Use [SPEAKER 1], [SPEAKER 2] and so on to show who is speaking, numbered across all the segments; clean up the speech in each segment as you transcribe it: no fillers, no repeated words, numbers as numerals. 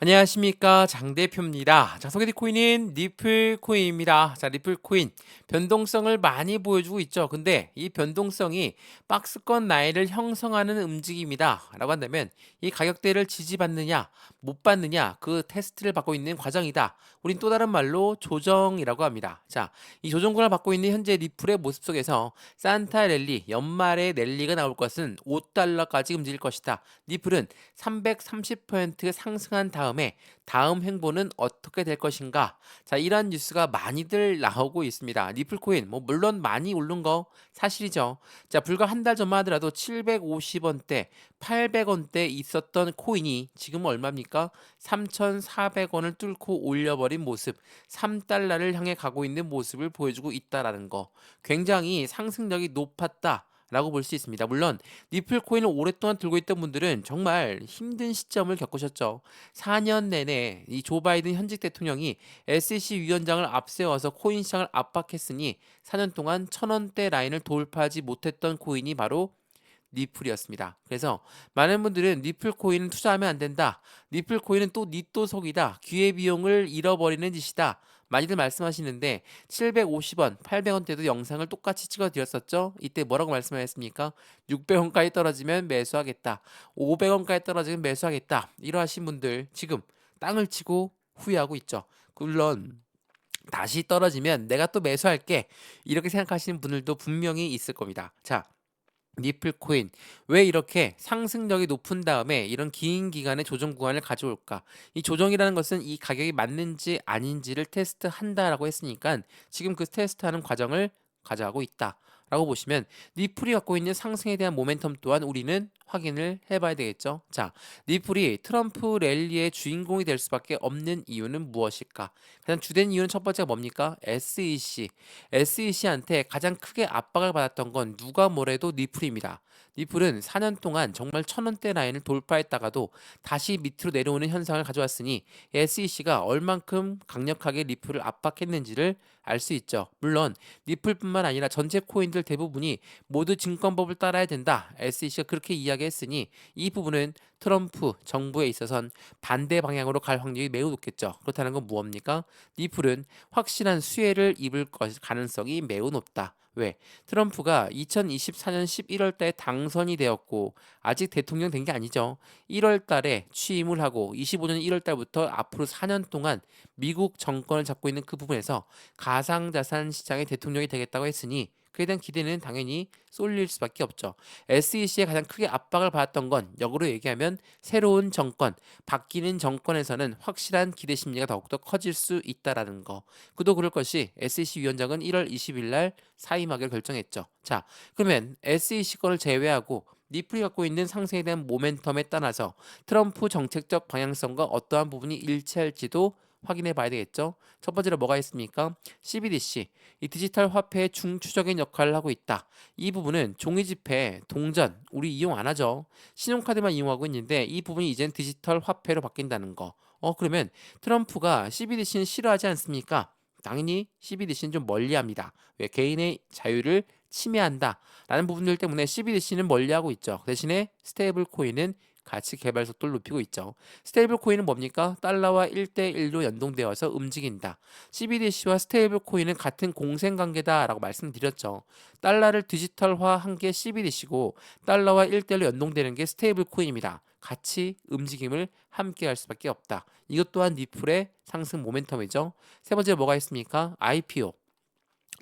[SPEAKER 1] 안녕하십니까 장대표입니다. 자, 소개팅 코인은 리플 코인입니다. 자, 리플 코인 변동성을 많이 보여주고 있죠. 근데 이 변동성이 박스권 라인을 형성하는 움직임이다 라고 한다면 이 가격대를 지지받느냐 못 받느냐 그 테스트를 받고 있는 과정이다. 우린 또 다른 말로 조정이라고 합니다. 자, 이 조정권을 받고 있는 현재 리플의 모습 속에서 산타 랠리 연말에 랠리가 나올 것은 5달러까지 움직일 것이다. 리플은 330% 상승한 다음에 다음 행보는 어떻게 될 것인가? 자, 이런 뉴스가 많이들 나오고 있습니다. 리플코인 뭐 물론 많이 오른 거 사실이죠. 자, 불과 한 달 전만 하더라도 750원대, 800원대 있었던 코인이 지금 얼마입니까? 3,400원을 뚫고 올려버린 모습, 3달러를 향해 가고 있는 모습을 보여주고 있다라는 거. 굉장히 상승력이 높았다. 라고 볼 수 있습니다. 물론 리플 코인을 오랫동안 들고 있던 분들은 정말 힘든 시점을 겪으셨죠. 4년 내내 이 조 바이든 현직 대통령이 SEC 위원장을 앞세워서 코인 시장을 압박했으니 4년 동안 1,000원대 라인을 돌파하지 못했던 코인이 바로 리플이었습니다. 그래서 많은 분들은 리플 코인은 투자하면 안 된다. 리플 코인은 또 니또 속이다. 기회비용을 잃어버리는 짓이다. 많이들 말씀하시는데 750원, 800원대도 영상을 똑같이 찍어드렸었죠. 이때 뭐라고 말씀하셨습니까? 600원까지 떨어지면 매수하겠다. 500원까지 떨어지면 매수하겠다. 이러하신 분들 지금 땅을 치고 후회하고 있죠. 물론 다시 떨어지면 내가 또 매수할게. 이렇게 생각하시는 분들도 분명히 있을 겁니다. 자, 리플 코인 왜 이렇게 상승력이 높은 다음에 이런 긴 기간의 조정 구간을 가져올까? 이 조정이라는 것은 이 가격이 맞는지 아닌지를 테스트한다라고 했으니까 지금 그 테스트하는 과정을 가져가고 있다라고 보시면 리플이 갖고 있는 상승에 대한 모멘텀 또한 우리는 확인을 해봐야 되겠죠. 자, 리플이 트럼프 랠리의 주인공이 될 수밖에 없는 이유는 무엇일까? 가장 주된 이유는 첫 번째가 뭡니까? SEC. SEC한테 가장 크게 압박을 받았던 건 누가 뭐래도 리플입니다. 리플은 4년 동안 정말 1,000원대 라인을 돌파했다가도 다시 밑으로 내려오는 현상을 가져왔으니 SEC가 얼만큼 강력하게 리플을 압박했는지를 알 수 있죠. 물론 리플뿐만 아니라 전체 코인들 대부분이 모두 증권법을 따라야 된다. SEC가 그렇게 이야기했으니 이 부분은 트럼프 정부에 있어선 반대 방향으로 갈 확률이 매우 높겠죠. 그렇다는 건 무엇입니까? 리플은 확실한 수혜를 입을 가능성이 매우 높다. 왜? 트럼프가 2024년 11월 달에 당선이 되었고 아직 대통령 된 게 아니죠. 1월 달에 취임을 하고 25년 1월 달부터 앞으로 4년 동안 미국 정권을 잡고 있는 그 부분에서 가상자산 시장의 대통령이 되겠다고 했으니 그에 대한 기대는 당연히 쏠릴 수밖에 없죠. SEC에 가장 크게 압박을 받았던 건 역으로 얘기하면 새로운 정권, 바뀌는 정권에서는 확실한 기대 심리가 더욱더 커질 수 있다라는 거. 그도 그럴 것이 SEC 위원장은 1월 20일 날 사임하기로 결정했죠. 자, 그러면 SEC 건을 제외하고 리플이 갖고 있는 상승에 대한 모멘텀에 따라서 트럼프 정책적 방향성과 어떠한 부분이 일치할지도 확인해 봐야 되겠죠. 첫 번째로 뭐가 있습니까? CBDC, 이 디지털 화폐의 중추적인 역할을 하고 있다. 이 부분은 종이지폐, 동전, 우리 이용 안 하죠. 신용카드만 이용하고 있는데 이 부분이 이젠 디지털 화폐로 바뀐다는 거. 그러면 트럼프가 CBDC는 싫어하지 않습니까? 당연히 CBDC는 좀 멀리합니다. 왜? 개인의 자유를 침해한다 라는 부분들 때문에 CBDC는 멀리하고 있죠. 대신에 스테이블 코인은 가치 개발 속도를 높이고 있죠. 스테이블 코인은 뭡니까? 달러와 1대1로 연동되어서 움직인다. CBDC와 스테이블 코인은 같은 공생관계다라고 말씀드렸죠. 달러를 디지털화한 게 CBDC고 달러와 1대1로 연동되는 게 스테이블 코인입니다. 같이 움직임을 함께 할 수밖에 없다. 이것 또한 리플의 상승 모멘텀이죠. 세 번째 뭐가 있습니까? IPO.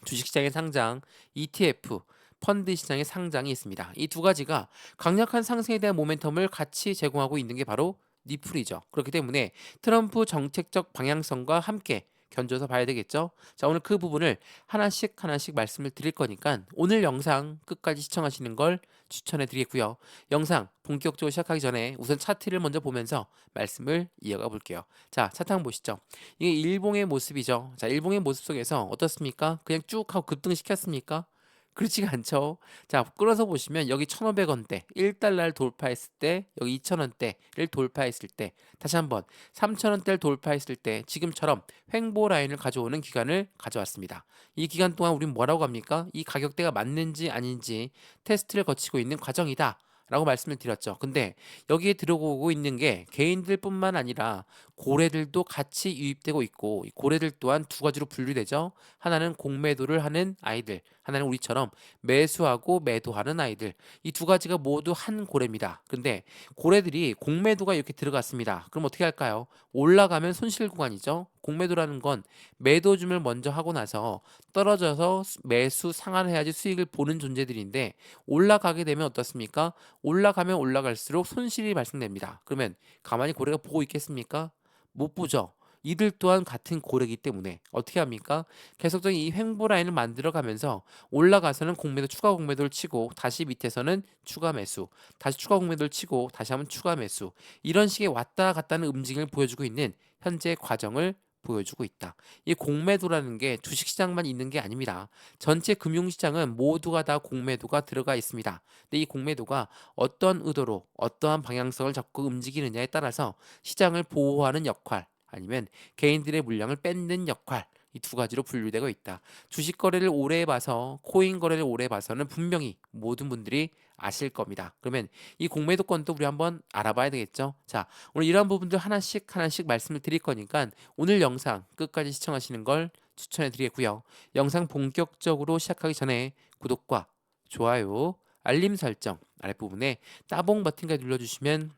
[SPEAKER 1] 주식시장의 상장, ETF, 펀드 시장의 상장이 있습니다. 이 두 가지가 강력한 상승에 대한 모멘텀을 같이 제공하고 있는 게 바로 리플이죠. 그렇기 때문에 트럼프 정책적 방향성과 함께 견줘서 봐야 되겠죠. 자, 오늘 그 부분을 하나씩 하나씩 말씀을 드릴 거니까 오늘 영상 끝까지 시청하시는 걸 추천해 드리겠고요. 영상 본격적으로 시작하기 전에 우선 차트를 먼저 보면서 말씀을 이어가 볼게요. 자, 차트 한번 보시죠. 이게 일봉의 모습이죠. 자, 일봉의 모습 속에서 어떻습니까? 그냥 쭉 하고 급등시켰습니까? 그렇지가 않죠. 자, 끌어서 보시면 여기 1,500원대, 1달러를 돌파했을 때, 여기 2,000원대를 돌파했을 때, 다시 한번 3,000원대를 돌파했을 때 지금처럼 횡보 라인을 가져오는 기간을 가져왔습니다. 이 기간 동안 우린 뭐라고 합니까? 이 가격대가 맞는지 아닌지 테스트를 거치고 있는 과정이다. 라고 말씀을 드렸죠. 근데 여기에 들어오고 있는 게 개인들뿐만 아니라 고래들도 같이 유입되고 있고 이 고래들 또한 두 가지로 분류되죠. 하나는 공매도를 하는 아이들, 하나는 우리처럼 매수하고 매도하는 아이들. 이 두 가지가 모두 한 고래입니다. 근데 고래들이 공매도가 이렇게 들어갔습니다. 그럼 어떻게 할까요? 올라가면 손실 구간이죠. 공매도라는 건 매도줌을 먼저 하고 나서 떨어져서 매수 상환을 해야지 수익을 보는 존재들인데 올라가게 되면 어떻습니까? 올라가면 올라갈수록 손실이 발생됩니다. 그러면 가만히 고래가 보고 있겠습니까? 못 보죠. 이들 또한 같은 고래이기 때문에 어떻게 합니까? 계속적인 이 횡보 라인을 만들어 가면서 올라가서는 공매도 추가 공매도를 치고 다시 밑에서는 추가 매수, 다시 추가 공매도를 치고 다시 한번 추가 매수 이런 식의 왔다 갔다 하는 움직임을 보여주고 있는 현재 과정을 보여주고 있다. 이 공매도라는 게 주식시장만 있는 게 아닙니다. 전체 금융시장은 모두가 다 공매도가 들어가 있습니다. 근데 이 공매도가 어떤 의도로 어떠한 방향성을 잡고 움직이느냐에 따라서 시장을 보호하는 역할 아니면 개인들의 물량을 뺏는 역할 이 두 가지로 분류되고 있다. 주식 거래를 오래 해봐서 코인 거래를 오래 해봐서는 분명히 모든 분들이 아실 겁니다. 그러면 이 공매도권도 우리 한번 알아봐야 되겠죠. 자, 오늘 이러한 부분들 하나씩 하나씩 말씀을 드릴 거니까 오늘 영상 끝까지 시청하시는 걸 추천해 드리겠고요. 영상 본격적으로 시작하기 전에 구독과 좋아요, 알림 설정 아랫부분에 따봉 버튼까지 눌러주시면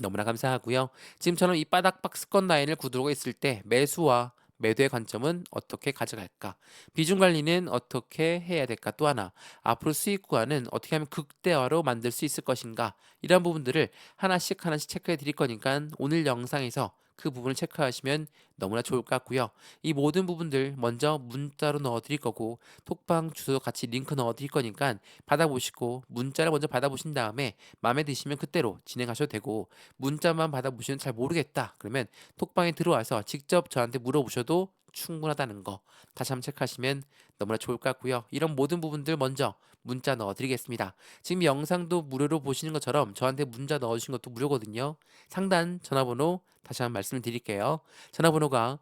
[SPEAKER 1] 너무나 감사하고요. 지금처럼 이 바닥 박스권 라인을 구두르고 있을 때 매수와 매도의 관점은 어떻게 가져갈까? 비중 관리는 어떻게 해야 될까? 또 하나, 앞으로 수익 구간은 어떻게 하면 극대화로 만들 수 있을 것인가? 이런 부분들을 하나씩 하나씩 체크해 드릴 거니까 오늘 영상에서 그 부분을 체크하시면 너무나 좋을 것 같고요. 이 모든 부분들 먼저 문자로 넣어 드릴 거고 톡방 주소 같이 링크 넣어 드릴 거니까 받아보시고 문자를 먼저 받아보신 다음에 마음에 드시면 그때로 진행하셔도 되고 문자만 받아보시면 잘 모르겠다. 그러면 톡방에 들어와서 직접 저한테 물어보셔도 충분하다는 거 다시 한번 체크하시면 너무나 좋을 것 같고요. 이런 모든 부분들 먼저 문자 넣어드리겠습니다. 지금 영상도 무료로 보시는 것처럼 저한테 문자 넣어주신 것도 무료거든요. 상단 전화번호 다시 한번 말씀을 드릴게요. 전화번호가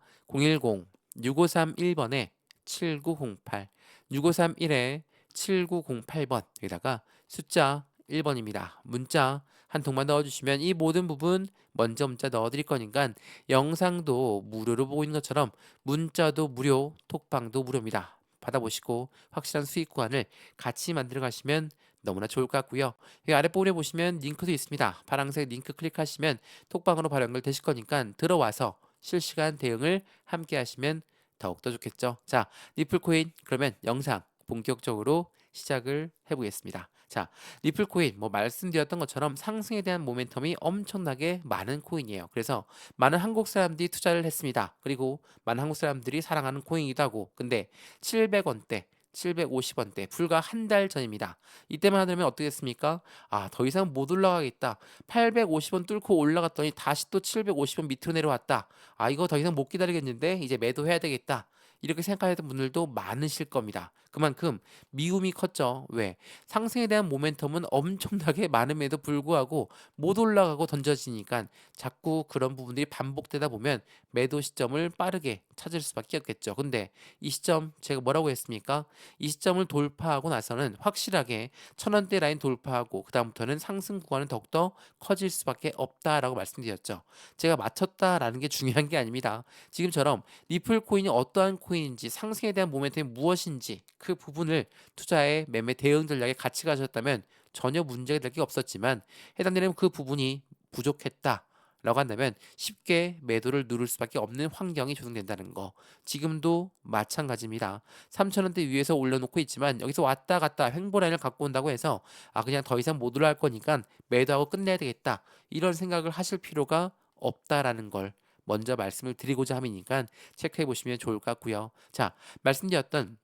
[SPEAKER 1] 010-6531번에 7908 6531에 7908번 여기다가 숫자 1번입니다. 문자 한 통만 넣어주시면 이 모든 부분 먼저 문자 넣어드릴 거니까 영상도 무료로 보고 있는 것처럼 문자도 무료, 톡방도 무료입니다. 받아보시고 확실한 수익 구간을 같이 만들어 가시면 너무나 좋을 것 같고요. 여기 아랫부분에 보시면 링크도 있습니다. 파란색 링크 클릭하시면 톡방으로 바로 연결되실 거니까 들어와서 실시간 대응을 함께 하시면 더욱더 좋겠죠. 자, 리플코인 그러면 영상 본격적으로 시작을 해보겠습니다. 자, 리플코인 뭐 말씀드렸던 것처럼 상승에 대한 모멘텀이 엄청나게 많은 코인이에요. 그래서 많은 한국 사람들이 투자를 했습니다. 그리고 많은 한국 사람들이 사랑하는 코인이기도 하고 근데 700원대 750원대 불과 한 달 전입니다. 이때만 하면 어떻게 됐습니까? 아, 더 이상 못 올라가겠다. 850원 뚫고 올라갔더니 다시 또 750원 밑으로 내려왔다. 아, 이거 더 이상 못 기다리겠는데 이제 매도해야 되겠다. 이렇게 생각하던 분들도 많으실 겁니다. 그만큼 미움이 컸죠. 왜? 상승에 대한 모멘텀은 엄청나게 많음에도 불구하고 못 올라가고 던져지니까 자꾸 그런 부분들이 반복되다 보면 매도 시점을 빠르게 찾을 수밖에 없겠죠. 근데 이 시점 제가 뭐라고 했습니까? 이 시점을 돌파하고 나서는 확실하게 1000원대 라인 돌파하고 그다음부터는 상승 구간은 더욱더 커질 수밖에 없다라고 말씀드렸죠. 제가 맞췄다라는 게 중요한 게 아닙니다. 지금처럼 리플 코인이 어떠한 코인인지 상승에 대한 모멘텀이 무엇인지 그 부분을 투자의 매매 대응 전략에 같이 가셨다면 전혀 문제가 될 게 없었지만 해당되는 그 부분이 부족했다. 라고 한다면 쉽게 매도를 누를 수밖에 없는 환경이 조성된다는 거. 지금도 마찬가지입니다. 3,000원대 위에서 올려놓고 있지만 여기서 왔다 갔다 횡보라인을 갖고 온다고 해서 아 그냥 더 이상 못 올라갈 거니까 매도하고 끝내야 되겠다. 이런 생각을 하실 필요가 없다라는 걸 먼저 말씀을 드리고자 함이니까 체크해 보시면 좋을 것 같고요. 자, 말씀드렸던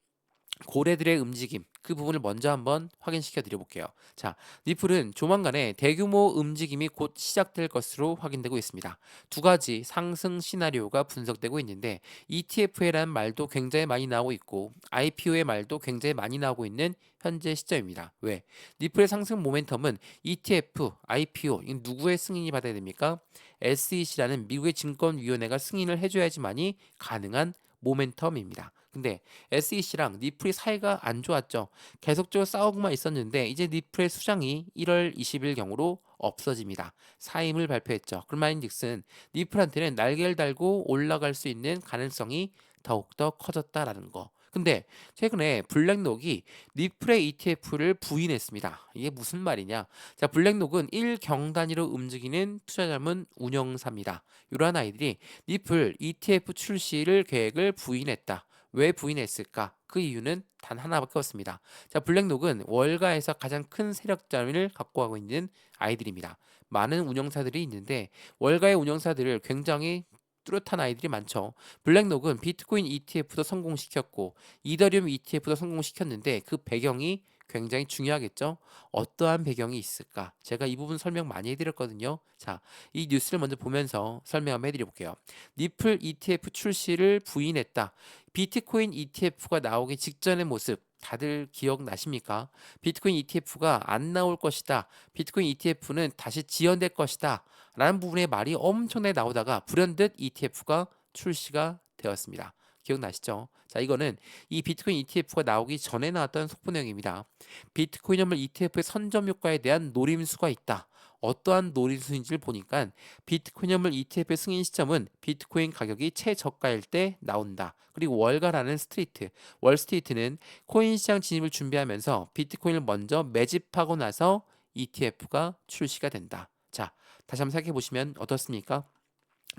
[SPEAKER 1] 고래들의 움직임 그 부분을 먼저 한번 확인시켜 드려 볼게요. 자, 리플은 조만간에 대규모 움직임이 곧 시작될 것으로 확인되고 있습니다. 두 가지 상승 시나리오가 분석되고 있는데 ETF라는 말도 굉장히 많이 나오고 있고 IPO의 말도 굉장히 많이 나오고 있는 현재 시점입니다. 왜? 리플의 상승 모멘텀은 ETF, IPO 이 누구의 승인이 받아야 됩니까? SEC라는 미국의 증권위원회가 승인을 해줘야지만이 가능한 모멘텀입니다. 근데 SEC랑 니플이 사이가 안 좋았죠. 계속적으로 싸우고만 있었는데 이제 니플의 수장이 1월 20일 경으로 없어집니다. 사임을 발표했죠. 그 말인즉슨 니플한테는 날개를 달고 올라갈 수 있는 가능성이 더욱더 커졌다라는 거. 근데 최근에 블랙록이 니플의 ETF를 부인했습니다. 이게 무슨 말이냐? 자, 블랙록은 1경 단위로 움직이는 투자자문 운영사입니다. 이러한 아이들이 니플 ETF 출시를 계획을 부인했다. 왜 부인했을까? 그 이유는 단 하나밖에 없습니다. 자, 블랙록은 월가에서 가장 큰 세력자를 갖고 가고 있는 아이들입니다. 많은 운영사들이 있는데 월가의 운영사들을 굉장히 뚜렷한 아이들이 많죠. 블랙록은 비트코인 ETF도 성공시켰고 이더리움 ETF도 성공시켰는데 그 배경이 굉장히 중요하겠죠. 어떠한 배경이 있을까? 제가 이 부분 설명 많이 해드렸거든요. 자, 이 뉴스를 먼저 보면서 설명 한번 해드려볼게요. 니플 ETF 출시를 부인했다. 비트코인 ETF가 나오기 직전의 모습 다들 기억나십니까? 비트코인 ETF가 안 나올 것이다. 비트코인 ETF는 다시 지연될 것이다. 라는 부분의 말이 엄청나게 나오다가 불현듯 ETF가 출시가 되었습니다. 기억나시죠? 자, 이거는 이 비트코인 ETF가 나오기 전에 나왔던 속보 내용입니다. 비트코인 현물 ETF의 선점 효과에 대한 노림수가 있다. 어떠한 노림수인지를 보니까 비트코인 현물 ETF의 승인 시점은 비트코인 가격이 최저가일 때 나온다. 그리고 월가라는 스트리트, 월스트리트는 코인 시장 진입을 준비하면서 비트코인을 먼저 매집하고 나서 ETF가 출시가 된다. 자, 다시 한번 생각해 보시면 어떻습니까?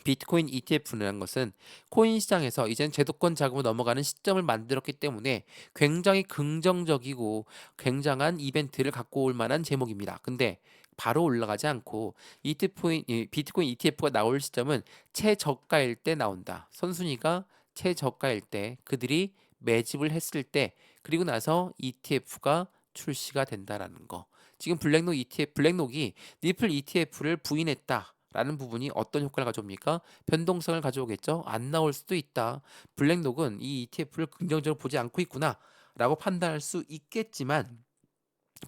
[SPEAKER 1] 비트코인 ETF라는 것은 코인 시장에서 이젠 제도권 자금으로 넘어가는 시점을 만들었기 때문에 굉장히 긍정적이고 굉장한 이벤트를 갖고 올 만한 제목입니다. 근데 바로 올라가지 않고 비트코인 ETF가 나올 시점은 최저가일 때 나온다. 선순위가 최저가일 때 그들이 매집을 했을 때 그리고 나서 ETF가 출시가 된다라는 거. 지금 블랙록이 니플 ETF를 부인했다. 라는 부분이 어떤 효과를 가져옵니까? 변동성을 가져오겠죠. 안 나올 수도 있다. 블랙록은 이 ETF를 긍정적으로 보지 않고 있구나 라고 판단할 수 있겠지만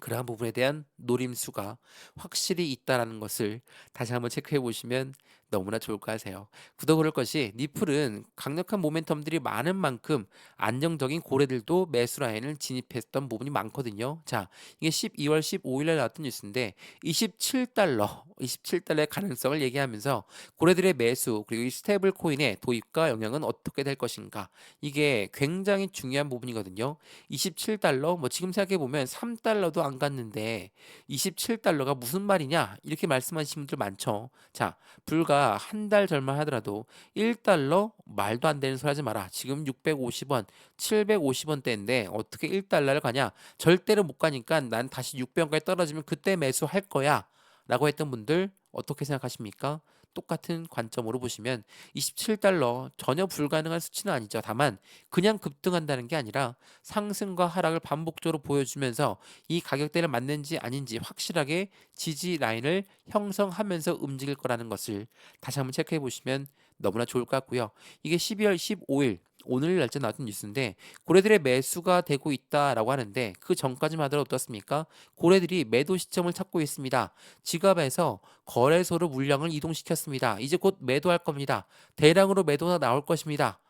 [SPEAKER 1] 그러한 부분에 대한 노림수가 확실히 있다라는 것을 다시 한번 체크해 보시면 너무나 좋을 것 같아요. 구도 그럴 것이 니플은 강력한 모멘텀들이 많은 만큼 안정적인 고래들도 매수 라인을 진입했던 부분이 많거든요. 자, 이게 12월 15일에 나왔던 뉴스인데 27달러의 가능성을 얘기하면서 고래들의 매수 그리고 이 스테이블 코인의 도입과 영향은 어떻게 될 것인가 이게 굉장히 중요한 부분이거든요. 27달러 뭐 지금 생각해 보면 3달러도 안 갔는데 27달러가 무슨 말이냐 이렇게 말씀하시는 분들 많죠. 자, 불과 한 달 전만 하더라도 1달러 말도 안 되는 소리 하지 마라. 지금 650원, 750원대인데 어떻게 1달러를 가냐? 절대로 못 가니까 난 다시 600원까지 떨어지면 그때 매수할 거야. 라고 했던 분들 어떻게 생각하십니까? 똑같은 관점으로 보시면 27달러 전혀 불가능한 수치는 아니죠. 다만 그냥 급등한다는 게 아니라 상승과 하락을 반복적으로 보여주면서 이 가격대를 맞는지 아닌지 확실하게 지지 라인을 형성하면서 움직일 거라는 것을 다시 한번 체크해 보시면 너무나 좋을 것 같고요. 이게 12월 15일 오늘 날짜 나왔던 뉴스인데 고래들의 매수가 되고 있다라고 하는데 그 전까지만 하더라도 어떻습니까? 고래들이 매도 시점을 찾고 있습니다. 지갑에서 거래소로 물량을 이동시켰습니다. 이제 곧 매도할 겁니다. 대량으로 매도가 나올 것입니다.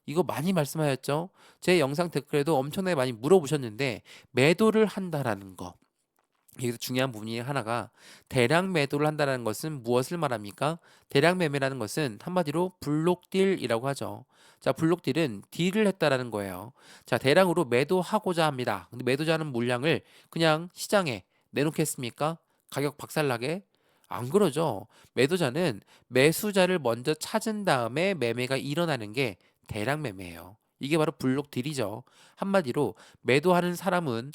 [SPEAKER 1] 이거 많이 말씀하셨죠? 제 영상 댓글에도 엄청나게 많이 물어보셨는데 매도를 한다라는 거. 여기서 중요한 부분이 하나가 대량 매도를 한다는 것은 무엇을 말합니까? 대량 매매라는 것은 한마디로 블록딜이라고 하죠. 자, 블록딜은 딜을 했다라는 거예요. 자, 대량으로 매도하고자 합니다. 근데 매도자는 물량을 그냥 시장에 내놓겠습니까? 가격 박살나게? 안 그러죠. 매도자는 매수자를 먼저 찾은 다음에 매매가 일어나는 게 대량 매매예요. 이게 바로 블록 딜이죠. 한마디로 매수하는 사람을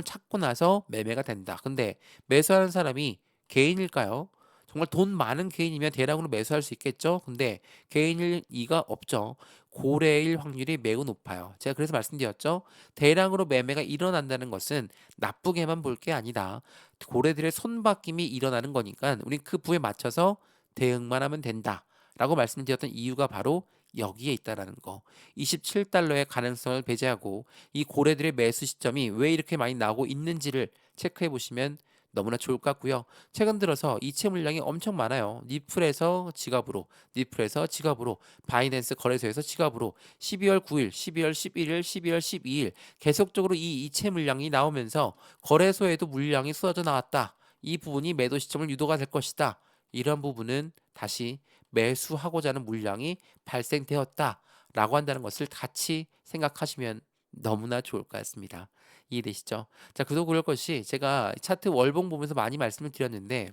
[SPEAKER 1] 찾고 나서 매매가 된다. 근데 매수하는 사람이 개인일까요? 정말 돈 많은 개인이면 대량으로 매수할 수 있겠죠. 근데 개인일 리가 없죠. 고래일 확률이 매우 높아요. 제가 그래서 말씀드렸죠. 대량으로 매매가 일어난다는 것은 나쁘게만 볼 게 아니다. 고래들의 손바뀜이 일어나는 거니까 우리 그 부에 맞춰서 대응만 하면 된다. 라고 말씀드렸던 이유가 바로 여기에 있다라는 거. 27달러의 가능성을 배제하고 이 고래들의 매수 시점이 왜 이렇게 많이 나오고 있는지를 체크해 보시면 너무나 좋을 것 같고요. 최근 들어서 이체 물량이 엄청 많아요. 니플에서 지갑으로, 니플에서 지갑으로, 바이낸스 거래소에서 지갑으로 12월 9일, 12월 11일, 12월 12일 계속적으로 이 이체 물량이 나오면서 거래소에도 물량이 쏟아져 나왔다. 이 부분이 매도 시점을 유도가 될 것이다. 이런 부분은 다시 매수하고자 하는 물량이 발생되었다라고 한다는 것을 같이 생각하시면 너무나 좋을 것 같습니다. 이해되시죠? 자, 그도 그럴 것이 제가 차트 월봉 보면서 많이 말씀을 드렸는데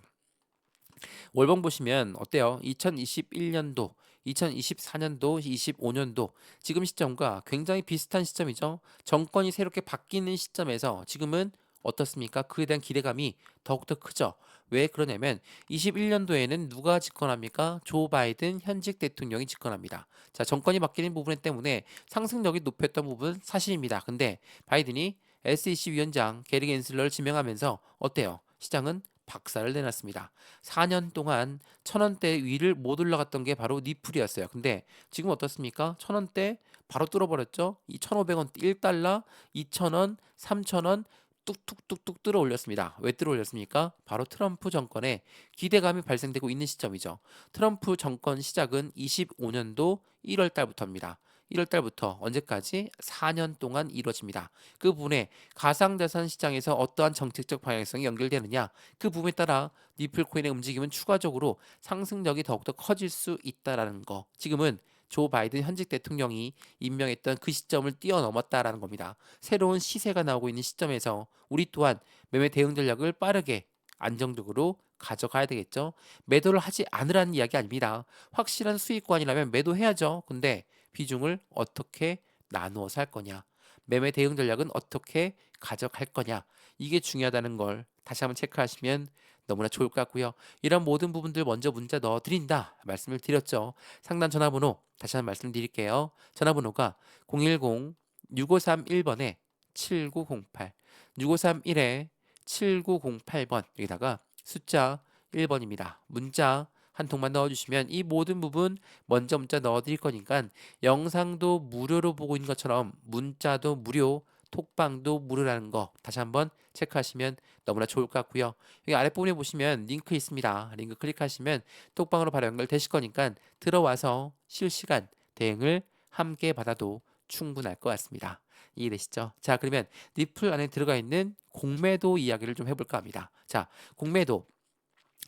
[SPEAKER 1] 월봉 보시면 어때요? 2021년도, 2024년도, 25년도 지금 시점과 굉장히 비슷한 시점이죠. 정권이 새롭게 바뀌는 시점에서 지금은 어떻습니까? 그에 대한 기대감이 더욱더 크죠. 왜 그러냐면 21년도에는 누가 집권합니까? 조 바이든 현직 대통령이 집권합니다. 자, 정권이 바뀌는 부분 때문에 상승력이 높였던 부분 사실입니다. 근데 바이든이 SEC 위원장 게리 겐슬러를 지명하면서 어때요? 시장은 박살을 내놨습니다. 4년 동안 1,000원대 위를 못 올라갔던 게 바로 니플이었어요. 근데 지금 어떻습니까? 1,000원대 바로 뚫어버렸죠. 이 1,500원 1달러, 2,000원, 3,000원 뚝뚝뚝뚝 뚫어 올렸습니다. 왜 뚫어 올렸습니까? 바로 트럼프 정권의 기대감이 발생되고 있는 시점이죠. 트럼프 정권 시작은 25년도 1월 달부터입니다. 1월 달부터 언제까지? 4년 동안 이루어집니다. 그 부분에 가상자산 시장에서 어떠한 정책적 방향성이 연결되느냐, 그 부분에 따라 니플 코인의 움직임은 추가적으로 상승력이 더욱더 커질 수 있다라는 거. 지금은 조 바이든 현직 대통령이 임명했던 그 시점을 뛰어넘었다라는 겁니다. 새로운 시세가 나오고 있는 시점에서 우리 또한 매매 대응 전략을 빠르게 안정적으로 가져가야 되겠죠. 매도를 하지 않으라는 이야기 아닙니다. 확실한 수익권이라면 매도해야죠. 근데 비중을 어떻게 나누어서 할 거냐, 매매 대응 전략은 어떻게 가져갈 거냐, 이게 중요하다는 걸 다시 한번 체크하시면 너무나 좋을 것 같고요. 이런 모든 부분들 먼저 문자 넣어드린다 말씀을 드렸죠. 상담 전화번호 다시 한번 말씀드릴게요. 전화번호가 010-6531번에 7908, 6531에 7908번, 여기다가 숫자 1번입니다. 문자 한 통만 넣어주시면 이 모든 부분 먼저 문자 넣어드릴 거니까 영상도 무료로 보고 있는 것처럼 문자도 무료, 톡방도 무료라는 거 다시 한번 체크하시면 너무나 좋을 것 같고요. 여기 아랫부분에 보시면 링크 있습니다. 링크 클릭하시면 톡방으로 바로 연결되실 거니까 들어와서 실시간 대응을 함께 받아도 충분할 것 같습니다. 이해되시죠? 자, 그러면 니플 안에 들어가 있는 공매도 이야기를 좀 해볼까 합니다. 자, 공매도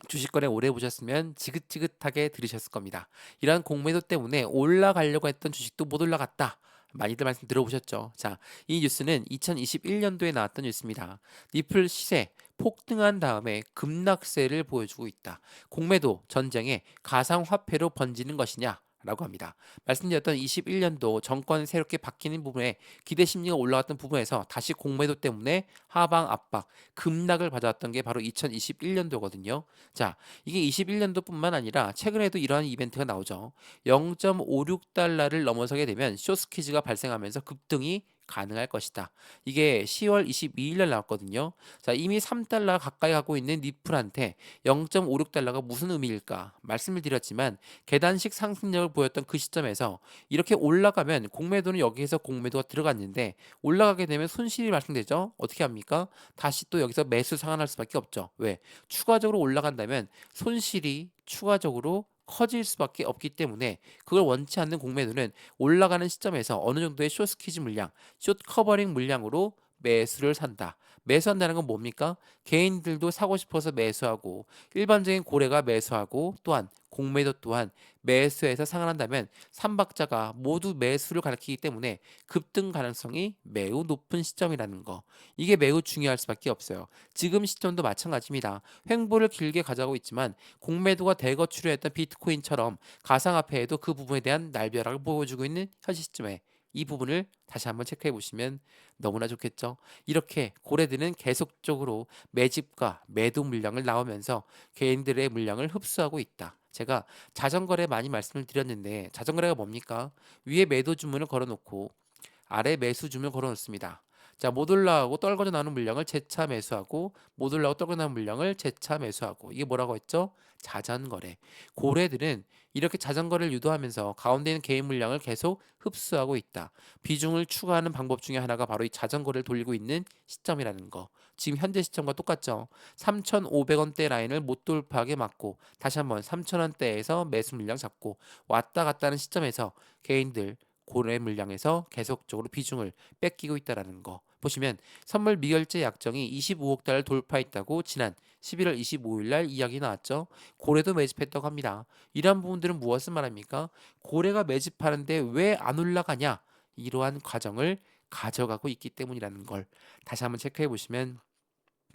[SPEAKER 1] 주식 거래 오래 보셨으면 지긋지긋하게 들으셨을 겁니다. 이러한 공매도 때문에 올라가려고 했던 주식도 못 올라갔다. 많이들 말씀 들어보셨죠? 자, 이 뉴스는 2021년도에 나왔던 뉴스입니다. 니플 시세 폭등한 다음에 급락세를 보여주고 있다. 공매도 전쟁에 가상화폐로 번지는 것이냐? 라고 합니다. 말씀드렸던 21년도 정권 새롭게 바뀌는 부분에 기대 심리가 올라갔던 부분에서 다시 공매도 때문에 하방 압박, 급락을 받아왔던 게 바로 2021년도거든요. 자, 이게 21년도뿐만 아니라 최근에도 이러한 이벤트가 나오죠. 0.56달러를 넘어서게 되면 쇼스퀴즈가 발생하면서 급등이 가능할 것이다. 이게 10월 22일 날 나왔거든요. 자, 이미 3달러 가까이 가고 있는 니플한테 0.56달러가 무슨 의미일까? 말씀을 드렸지만 계단식 상승력을 보였던 그 시점에서 이렇게 올라가면 공매도는 여기에서 공매도가 들어갔는데 올라가게 되면 손실이 발생되죠. 어떻게 합니까? 다시 또 여기서 매수 상환할 수밖에 없죠. 왜? 추가적으로 올라간다면 손실이 추가적으로 커질 수밖에 없기 때문에 그걸 원치 않는 공매도는 올라가는 시점에서 어느 정도의 숏스퀴즈 물량, 숏 커버링 물량으로 매수를 산다. 매수한다는 건 뭡니까? 개인들도 사고 싶어서 매수하고 일반적인 고래가 매수하고 또한 공매도 또한 매수해서 상환한다면 삼박자가 모두 매수를 가리키기 때문에 급등 가능성이 매우 높은 시점이라는 거. 이게 매우 중요할 수밖에 없어요. 지금 시점도 마찬가지입니다. 횡보를 길게 가져가고 있지만 공매도가 대거 출현했던 비트코인처럼 가상화폐에도 그 부분에 대한 날벼락을 보여주고 있는 현실 시점에 이 부분을 다시 한번 체크해 보시면 너무나 좋겠죠. 이렇게 고래들은 계속적으로 매집과 매도 물량을 나오면서 개인들의 물량을 흡수하고 있다. 제가 자전거래 많이 말씀을 드렸는데 자전거래가 뭡니까? 위에 매도 주문을 걸어놓고 아래 매수 주문을 걸어놓습니다. 자, 못 올라가고 떨궈져 나오는 물량을 재차 매수하고 못 올라가고 떨궈져 나오는 물량을 재차 매수하고 이게 뭐라고 했죠? 자전거래. 고래들은 이렇게 자전거를 유도하면서 가운데 있는 개인 물량을 계속 흡수하고 있다. 비중을 추가하는 방법 중에 하나가 바로 이 자전거를 돌리고 있는 시점이라는 거. 지금 현재 시점과 똑같죠. 3,500원대 라인을 못 돌파하게 막고 다시 한번 3,000원대에서 매수 물량 잡고 왔다 갔다 하는 시점에서 개인들 고래 물량에서 계속적으로 비중을 뺏기고 있다라는 거. 보시면 선물 미결제 약정이 25억 달러를 돌파했다고 지난 11월 25일 날 이야기 나왔죠. 고래도 매집했다고 합니다. 이러한 부분들은 무엇을 말합니까? 고래가 매집하는데 왜 안 올라가냐? 이러한 과정을 가져가고 있기 때문이라는 걸 다시 한번 체크해 보시면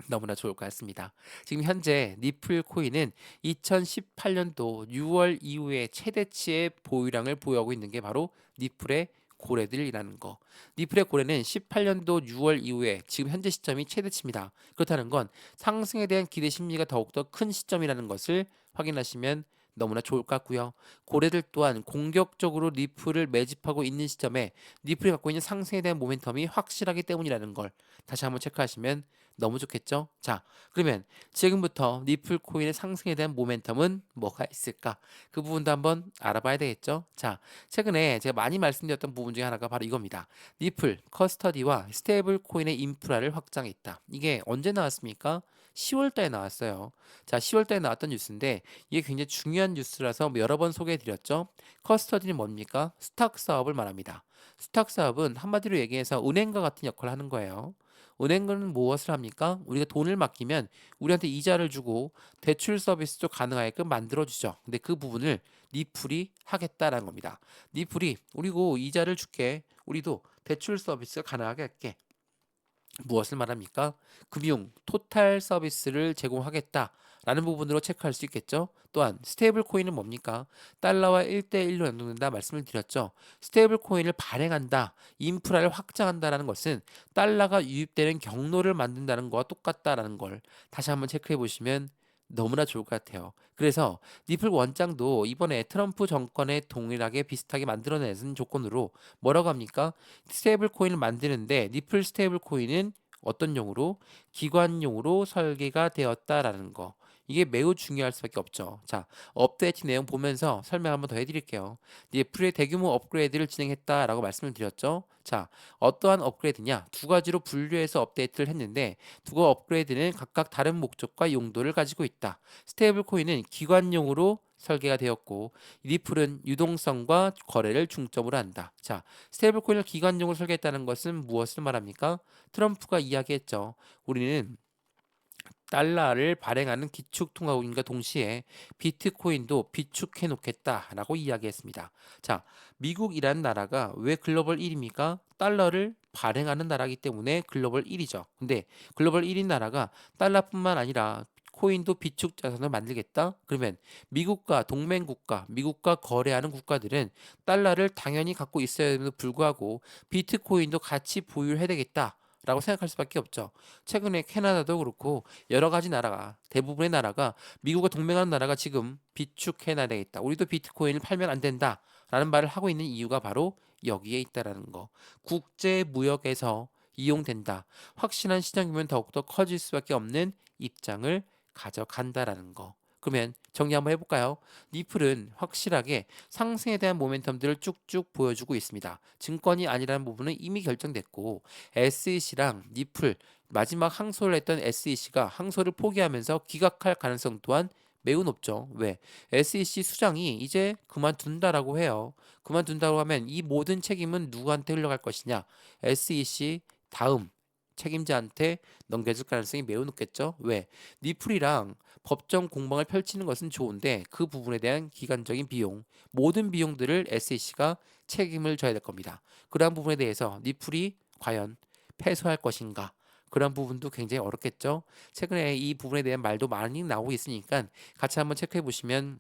[SPEAKER 1] 너무나 좋을 것 같습니다. 지금 현재 니플 코인은 2018년도 6월 이후에 최대치의 보유량을 보유하고 있는 게 바로 니플의 고래들이라는 거. 니플의 고래는 18년도 6월 이후에 지금 현재 시점이 최대치입니다. 그렇다는 건 상승에 대한 기대 심리가 더욱더 큰 시점이라는 것을 확인하시면 너무나 좋을 것 같고요. 고래들 또한 공격적으로 니플을 매집하고 있는 시점에 니플이 갖고 있는 상승에 대한 모멘텀이 확실하기 때문이라는 걸 다시 한번 체크하시면 너무 좋겠죠? 자, 그러면 지금부터 니플 코인의 상승에 대한 모멘텀은 뭐가 있을까? 그 부분도 한번 알아봐야 되겠죠? 자, 최근에 제가 많이 말씀드렸던 부분 중에 하나가 바로 이겁니다. 니플, 커스터디와 스테이블 코인의 인프라를 확장했다. 이게 언제 나왔습니까? 10월 달에 나왔어요. 자, 10월 달에 나왔던 뉴스인데 이게 굉장히 중요한 뉴스라서 여러 번 소개해 드렸죠. 커스터디는 뭡니까? 수탁 사업을 말합니다. 수탁 사업은 한마디로 얘기해서 은행과 같은 역할을 하는 거예요. 은행은 무엇을 합니까? 우리가 돈을 맡기면 우리한테 이자를 주고 대출 서비스도 가능하게끔 만들어주죠. 근데 그 부분을 니플이 하겠다라는 겁니다. 니플이 우리고 이자를 줄게. 우리도 대출 서비스가 가능하게 할게. 무엇을 말합니까? 금융, 토탈 서비스를 제공하겠다라는 부분으로 체크할 수 있겠죠. 또한 스테이블 코인은 뭡니까? 달러와 1대1로 연동된다 말씀을 드렸죠. 스테이블 코인을 발행한다, 인프라를 확장한다라는 것은 달러가 유입되는 경로를 만든다는 거와 똑같다라는 걸 다시 한번 체크해 보시면 너무나 좋을 것 같아요. 그래서 니플 원장도 이번에 트럼프 정권에 동일하게 비슷하게 만들어내는 조건으로 뭐라고 합니까? 스테이블 코인을 만드는데 니플 스테이블 코인은 어떤 용으로? 기관용으로 설계가 되었다라는 거. 이게 매우 중요할 수밖에 없죠. 자, 업데이트 내용 보면서 설명 한번 더 해드릴게요. 니플의 대규모 업그레이드를 진행했다라고 말씀을 드렸죠. 자, 어떠한 업그레이드냐? 두 가지로 분류해서 업데이트를 했는데 두 업그레이드는 각각 다른 목적과 용도를 가지고 있다. 스테이블 코인은 기관용으로 설계가 되었고 리플은 유동성과 거래를 중점으로 한다. 자, 스테이블 코인을 기관용으로 설계했다는 것은 무엇을 말합니까? 트럼프가 이야기했죠. 우리는 달러를 발행하는 기축통화국인과 동시에 비트코인도 비축해 놓겠다라고 이야기했습니다. 자, 미국이라는 나라가 왜 글로벌 1위입니까? 달러를 발행하는 나라이기 때문에 글로벌 1위죠. 근데 글로벌 1인 나라가 달러뿐만 아니라 코인도 비축 자산을 만들겠다? 그러면 미국과 동맹국가, 미국과 거래하는 국가들은 달러를 당연히 갖고 있어야 됨에도 불구하고 비트코인도 같이 보유해야 되겠다. 라고 생각할 수밖에 없죠. 최근에 캐나다도 그렇고 여러 가지 나라가 대부분의 나라가 미국과 동맹하는 나라가 지금 비축해놔야 되겠다. 우리도 비트코인을 팔면 안 된다라는 말을 하고 있는 이유가 바로 여기에 있다라는 거. 국제 무역에서 이용된다. 확실한 시장이면 더욱더 커질 수밖에 없는 입장을 가져간다라는 거. 그러면 정리 한번 해볼까요? 니플은 확실하게 상승에 대한 모멘텀들을 쭉쭉 보여주고 있습니다. 증권이 아니라는 부분은 이미 결정됐고 SEC랑 니플 마지막 항소를 했던 SEC가 항소를 포기하면서 기각할 가능성 또한 매우 높죠. 왜? SEC 수장이 이제 그만둔다라고 해요. 그만둔다고 하면 이 모든 책임은 누구한테 흘러갈 것이냐? SEC 다음 책임자한테 넘겨질 가능성이 매우 높겠죠. 왜? 니플이랑 법정 공방을 펼치는 것은 좋은데 그 부분에 대한 기간적인 비용, 모든 비용들을 SEC가 책임을 져야 될 겁니다. 그러한 부분에 대해서 니플이 과연 패소할 것인가? 그런 부분도 굉장히 어렵겠죠. 최근에 이 부분에 대한 말도 많이 나오고 있으니까 같이 한번 체크해 보시면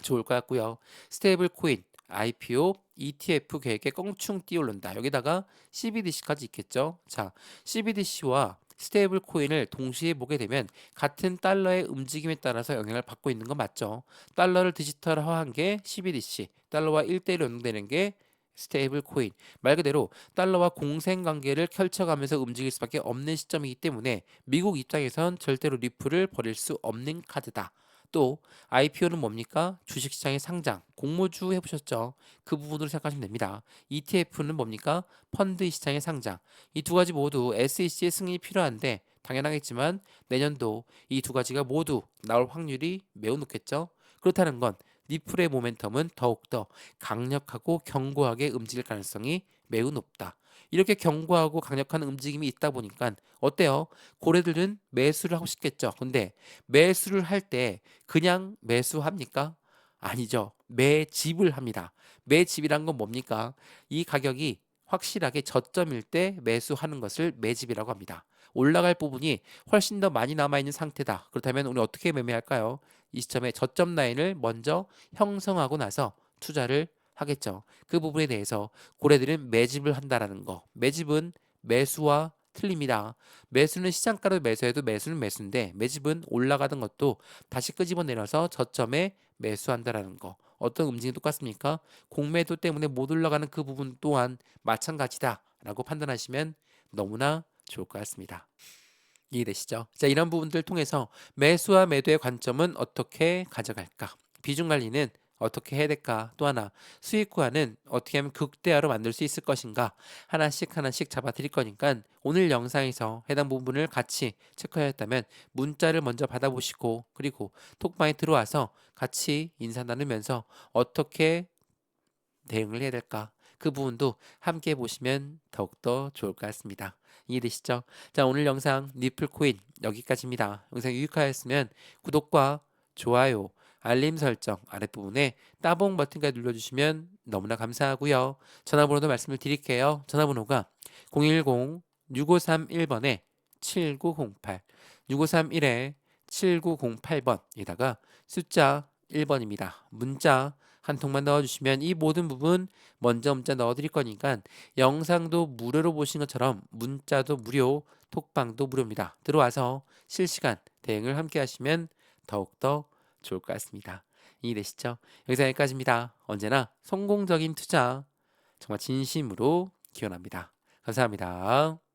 [SPEAKER 1] 좋을 것 같고요. 스테이블 코인, IPO, ETF 계획에 껑충 뛰어오른다. 여기다가 CBDC까지 있겠죠. 자, CBDC와 스테이블 코인을 동시에 보게 되면 같은 달러의 움직임에 따라서 영향을 받고 있는 건 맞죠. 달러를 디지털화한 게 CBDC, 달러와 1대1로 연동되는 게 스테이블 코인. 말 그대로 달러와 공생 관계를 펼쳐가면서 움직일 수밖에 없는 시점이기 때문에 미국 입장에선 절대로 리플을 버릴 수 없는 카드다. 또 IPO는 뭡니까? 주식시장의 상장, 공모주 해보셨죠? 그 부분으로 생각하시면 됩니다. ETF는 뭡니까? 펀드 시장의 상장. 이 두 가지 모두 SEC의 승인이 필요한데 당연하겠지만 내년도 이 두 가지가 모두 나올 확률이 매우 높겠죠? 그렇다는 건 리플의 모멘텀은 더욱더 강력하고 견고하게 움직일 가능성이 매우 높다. 이렇게 견고하고 강력한 움직임이 있다 보니까 어때요? 고래들은 매수를 하고 싶겠죠. 근데 매수를 할 때 그냥 매수합니까? 아니죠. 매집을 합니다. 매집이란 건 뭡니까? 이 가격이 확실하게 저점일 때 매수하는 것을 매집이라고 합니다. 올라갈 부분이 훨씬 더 많이 남아있는 상태다. 그렇다면 우리 어떻게 매매할까요? 이 시점에 저점 라인을 먼저 형성하고 나서 투자를 하겠죠. 그 부분에 대해서 고래들은 매집을 한다라는 거. 매집은 매수와 틀립니다. 매수는 시장가로 매수해도 매수는 매수인데 매집은 올라가던 것도 다시 끄집어내려서 저점에 매수한다라는 거. 어떤 움직임이 똑같습니까? 공매도 때문에 못 올라가는 그 부분 또한 마찬가지다라고 판단하시면 너무나 좋을 것 같습니다. 이해되시죠? 자, 이런 부분들을 통해서 매수와 매도의 관점은 어떻게 가져갈까? 비중 관리는 어떻게 해야 될까? 또 하나, 수익 구간은 어떻게 하면 극대화로 만들 수 있을 것인가? 하나씩 하나씩 잡아 드릴 거니까 오늘 영상에서 해당 부분을 같이 체크하였다면 문자를 먼저 받아보시고 그리고 톡방에 들어와서 같이 인사 나누면서 어떻게 대응을 해야 될까? 그 부분도 함께 보시면 더욱더 좋을 것 같습니다. 이해되시죠? 자, 오늘 영상 니플코인 여기까지입니다. 영상 유익하였으면 구독과 좋아요, 알림 설정 아랫부분에 따봉 버튼까지 눌러주시면 너무나 감사하고요. 전화번호도 말씀을 드릴게요. 전화번호가 010-6531번에 7908, 6531에 7908번에다가 숫자 1번입니다. 문자 한 통만 넣어주시면 이 모든 부분 먼저 문자 넣어드릴 거니까 영상도 무료로 보신 것처럼 문자도 무료, 톡방도 무료입니다. 들어와서 실시간 대응을 함께 하시면 더욱더 좋을 것 같습니다. 이해되시죠? 여기서 여기까지입니다. 언제나 성공적인 투자 정말 진심으로 기원합니다. 감사합니다.